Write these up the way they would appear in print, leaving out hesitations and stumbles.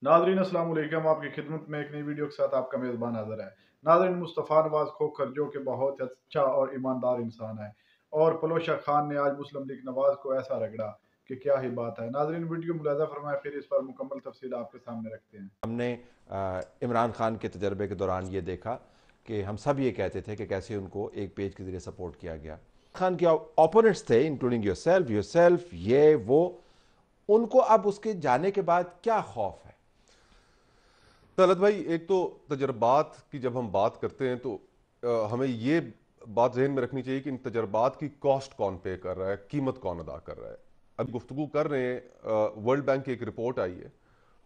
नाज़रीन अस्सलाम वालेकुम। आपकी खिदमत में एक नई वीडियो के साथ आपका मेज़बान हाज़िर है। नाज़रीन, मुस्तफ़ा नवाज़ खोखर जो कि बहुत अच्छा और ईमानदार इंसान है, और पलोशा खान ने आज मुस्लिम लीग नवाज़ को ऐसा रगड़ा कि क्या ही बात है। नाज़रीन, वीडियो मुलाज़ा फरमाएं, फिर इस पर मुकम्मल तफ़सील आपके सामने रखते हैं। हमने इमरान खान के तजर्बे के दौरान ये देखा कि हम सब ये कहते थे कि कैसे उनको एक पेज के ज़रिए सपोर्ट किया गया। खान के ओपोनेंट्स थे, इंक्लूडिंग योरसेल्फ, ये वो, उनको अब उसके जाने के बाद क्या खौफ है? तलत भाई, एक तो तजर्बात की जब हम बात करते हैं तो हमें ये बात जहन में रखनी चाहिए कि इन तजर्बात की कॉस्ट कौन पे कर रहा है, कीमत कौन अदा कर रहा है। अब गुफ्तगू कर रहे हैं, वर्ल्ड बैंक की एक रिपोर्ट आई है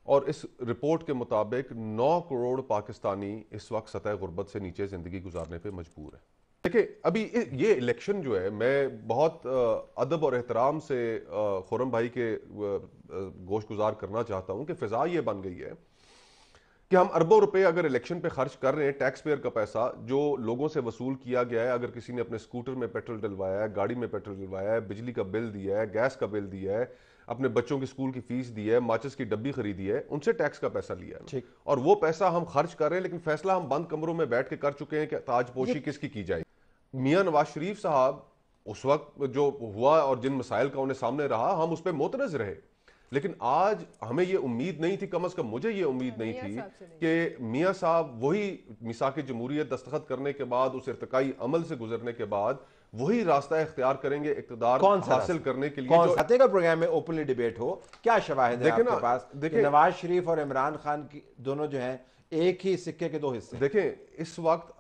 और इस रिपोर्ट के मुताबिक 9 करोड़ पाकिस्तानी इस वक्त सतह गुर्बत से नीचे ज़िंदगी गुजारने पे मजबूर है। देखिए, अभी ये इलेक्शन जो है, मैं बहुत अदब और एहतराम से खुरम भाई के गोश गुजार करना चाहता हूँ कि फ़िज़ा ये बन गई है कि हम अरबों रुपए अगर इलेक्शन पे खर्च कर रहे हैं, टैक्स पेयर का पैसा जो लोगों से वसूल किया गया है। अगर किसी ने अपने स्कूटर में पेट्रोल डलवाया है, गाड़ी में पेट्रोल डलवाया है, बिजली का बिल दिया है, गैस का बिल दिया है, अपने बच्चों की स्कूल की फीस दी है, माचिस की डब्बी खरीदी है, उनसे टैक्स का पैसा लिया है ठीक। और वो पैसा हम खर्च कर रहे हैं। लेकिन फैसला हम बंद कमरों में बैठ के कर चुके हैं कि ताजपोशी किसकी की जाए। मियां नवाज शरीफ साहब उस वक्त जो हुआ और जिन मसाइल का उन्हें सामने रहा, हम उस पर मोतनज रहे। लेकिन आज हमें ये उम्मीद नहीं थी, कम अज कम मुझे ये उम्मीद नहीं थी कि मियां साहब वही मिसाक जमहूरियत दस्तखत करने के बाद, उस इर्तिकाई अमल से गुजरने के बाद वही रास्ता इख्तियार करेंगे इक़्तिदार कौन सा हासिल रास्ता? करने के लिए। कौन जो चाहते का प्रोग्राम में ओपनली डिबेट हो? क्या शवाहिद है देखें आपके ना, पास कि देखें नवाज शरीफ और इमरान खान की दोनों जो हैं एक ही सिक्के के दो हिस्से? देखें, इस वक्त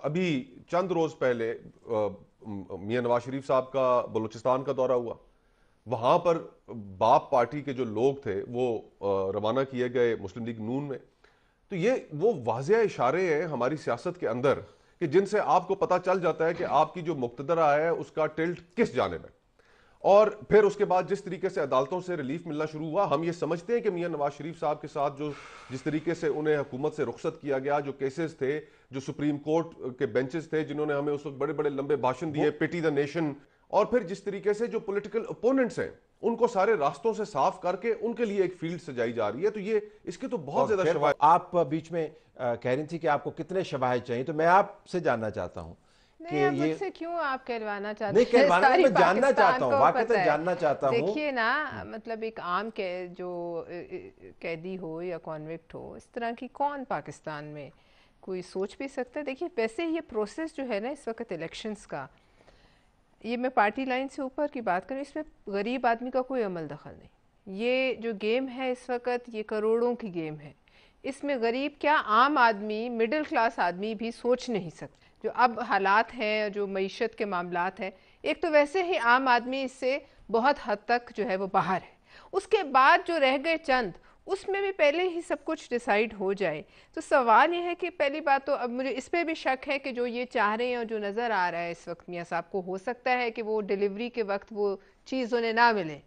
अभी चंद रोज पहले मियां नवाज शरीफ साहब का बलूचिस्तान का दौरा हुआ। वहां पर बाप पार्टी के जो लोग थे वो रवाना किए गए मुस्लिम लीग नून में। तो ये वो वाज़ेह इशारे हैं हमारी सियासत के अंदर कि जिनसे आपको पता चल जाता है कि आपकी जो मुक्तदरा है उसका टिल्ट किस जानिब है। और फिर उसके बाद जिस तरीके से अदालतों से रिलीफ मिलना शुरू हुआ, हम ये समझते हैं कि मियां नवाज शरीफ साहब के साथ जो जिस तरीके से उन्हें हुकूमत से रुखसत किया गया, जो केसेस थे, जो सुप्रीम कोर्ट के बेंचेस थे जिन्होंने हमें उस वक्त बड़े बड़े लंबे भाषण दिए, पिटी द नेशन, और फिर जिस तरीके से जो पॉलिटिकल ओपोनेंट्स हैं उनको सारे रास्तों से साफ करके उनके लिए एक फील्ड सजाई जा रही है। तो ये इसके तो बहुत ज्यादा शवाहिद। आप बीच में कह रही थी कि आपको कितने शवाहिद चाहिए, तो मैं आपसे जानना चाहता हूँ कि नहीं, अब ये मुझसे क्यों आप कहलवाना चाहते नहीं हैं? कहलवाना, सारी मैं जानना पाकिस्तान चाहता हूँ, को वाकई पता है। जानना चाहता हूँ। देखिए ना, मतलब एक आम के जो कैदी हो या कॉन्विक्ट हो, इस तरह की कौन पाकिस्तान में कोई सोच भी सकता है? देखिए, वैसे ये प्रोसेस जो है ना इस वक्त इलेक्शंस का, ये मैं पार्टी लाइन से ऊपर की बात करूँ, इसमें गरीब आदमी का कोई अमल दखल नहीं। ये जो गेम है इस वक्त, ये करोड़ों की गेम है। इसमें गरीब क्या, आम आदमी, मिडिल क्लास आदमी भी सोच नहीं सकता। जो अब हालात हैं, जो मईशत के मामलात हैं, एक तो वैसे ही आम आदमी इससे बहुत हद तक जो है वो बाहर है। उसके बाद जो रह गए चंद, उसमें भी पहले ही सब कुछ डिसाइड हो जाए। तो सवाल ये है कि पहली बात तो अब मुझे इस पर भी शक है कि जो ये चाह रहे हैं और जो नज़र आ रहा है इस वक्त मियाँ साहब को, हो सकता है कि वो डिलीवरी के वक्त वो चीज़ उन्हें ना मिले,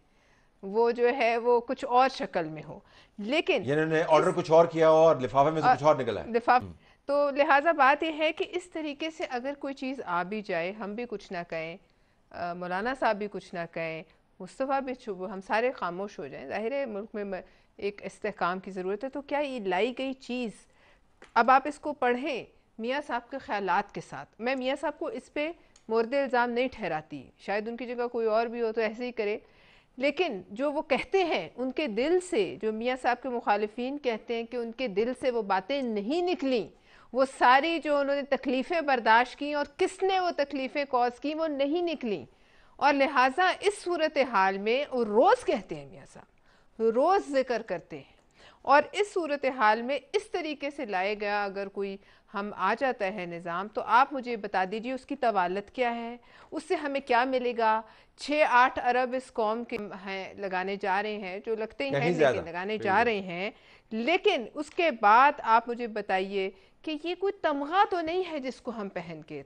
वो जो है वो कुछ और शक्ल में हो। लेकिन इन्होंने ऑर्डर कुछ और किया और लिफाफे में से कुछ और निकला है। लिफाफ तो लिहाजा बात यह है कि इस तरीके से अगर कोई चीज़ आ भी जाए, हम भी कुछ ना कहें, मौलाना साहब भी कुछ ना कहें, मुस्तफ़ा भी चुप, हम सारे खामोश हो जाएं, ज़ाहिर है मुल्क में एक इस्तेहकाम की ज़रूरत है। तो क्या ये लाई गई चीज़, अब आप इसको पढ़ें मियाँ साहब के ख़यालात के साथ, मैं मियाँ साहब को इस पर मोर्द इल्ज़ाम नहीं ठहराती, शायद उनकी जगह कोई और भी हो तो ऐसे ही करे, लेकिन जो वो कहते हैं उनके दिल से, जो मियाँ साहब के मुखालिफिन कहते हैं कि उनके दिल से वो बातें नहीं निकली, वो सारी जो उन्होंने तकलीफ़ें बर्दाश्त की और किसने वो तकलीफ़ें कॉज की, वो नहीं निकली। और लिहाजा इस सूरत हाल में वो रोज़ कहते हैं, मियाँ साहब रोज़ ज़िक्र करते हैं, और इस सूरत हाल में इस तरीके से लाया गया अगर कोई हम आ जाता है निज़ाम, तो आप मुझे बता दीजिए उसकी तवालत क्या है, उससे हमें क्या मिलेगा। 6-8 अरब इस कौम के हैं लगाने जा रहे हैं, जो लगते ही हैं लेकिन लगाने जा रहे हैं। लेकिन उसके बाद आप मुझे बताइए कि ये कोई तमगा तो नहीं है जिसको हम पहन के,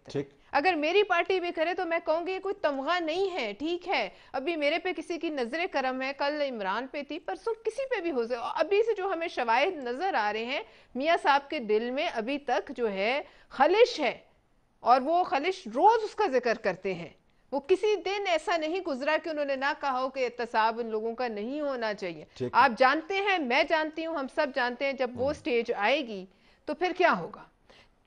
अगर मेरी पार्टी भी करे तो मैं कहूँगी ये कोई तमगा नहीं है। ठीक है, अभी मेरे पे किसी की नजर करम है, कल इमरान पे थी, परसों किसी पे भी हो सकता। अभी से जो हमें शवाहिद नजर आ रहे हैं, मियाँ साहब के दिल में अभी तक जो है खलिश है, और वो खलिश रोज उसका जिक्र करते हैं, وہ کسی دن ایسا نہیں گزرا کہ انہوں نے نہ کہا ہو کہ احتساب ان لوگوں کا نہیں ہونا چاہیے. آپ جانتے ہیں, میں جانتی ہوں, ہم سب جانتے ہیں جب وہ سٹیج آئے گی تو پھر کیا ہوگا.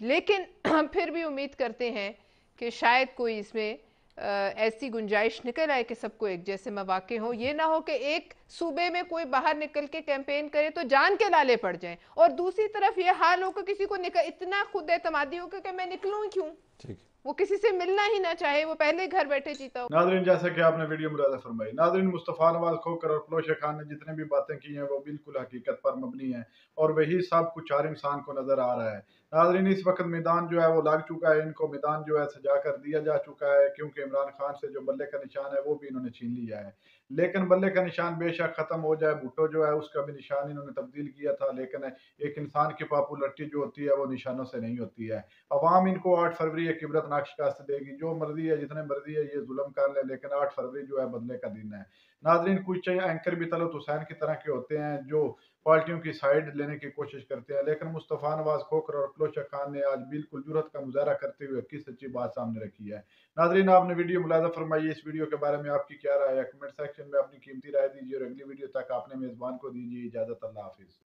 لیکن ہم پھر بھی امید کرتے ہیں کہ شاید کوئی اس میں ایسی گنجائش نکل آئے کہ سب کو ایک جیسے مواقع ہوں. یہ نہ ہو کہ ایک صوبے میں کوئی باہر نکل کے کیمپین کرے تو جان کے لالے پڑ جائیں, اور دوسری طرف یہ حال ہو کہ کسی کو اتنا خود اعتمادی ہو کہ میں نکلوں کیوں, وہ کسی سے ملنا ہی نہ چاہے, وہ پہلے گھر بیٹھے جیتا ہو. ناظرین جیسا کہ آپ نے ویڈیو ملاحظہ فرمائی, ناظرین مصطفیٰ نواز کھوکھر اور پلوشہ خان نے جتنے بھی باتیں کی ہیں وہ بالکل حقیقت پر مبنی ہیں, اور وہی سب کچھ ہر انسان کو نظر آ رہا ہے. ناظرین اس وقت میدان جو ہے وہ لگ چکا ہے, ان کو میدان جو ہے سجا کر دیا جا چکا ہے, کیونکہ عمران خان سے جو بلے کا نشان ہے وہ بھی انہوں نے چھین لیا ہے. لیکن بلے کا نشان بے شک ختم ہو جائے, بھٹو جو ہے اس کا بھی نشان انہوں نے تبدیل کیا تھا, لیکن ایک انسان کی پاپولرٹی جو ہوتی ہے وہ نشانوں سے نہیں ہوتی ہے. عوام ان کو 8 فروری ایک عبرت ناک شکست دے گی, جو مرضی ہے جتنے مرضی ہے یہ ظلم کر لے, لیکن 8 فروری جو ہے بدلے کا دن ہے. ناظرین کچھ اینکر بھی طلعت حسین کی طرح کے ہوتے ہیں جو پارٹیوں کی سائیڈ لینے کی کوشش کرتے ہیں, لیکن مصطفیٰ نواز کھوکھر اور پلوشہ خان نے آج بالکل جرأت کا مظاہرہ کرتے ہوئے کی سچی بات سامنے رکھی ہے. ناظرین آپ نے ویڈیو ملاحظہ فرمائی, اس ویڈیو کے بارے میں آپ کی کیا رائے ہے, کمنٹ سیکشن میں اپنی قیمتی رائے دیجیے, اور اگلی ویڈیو تک آپ نے میزبان کو دیجیے اجازت. اللہ حافظ.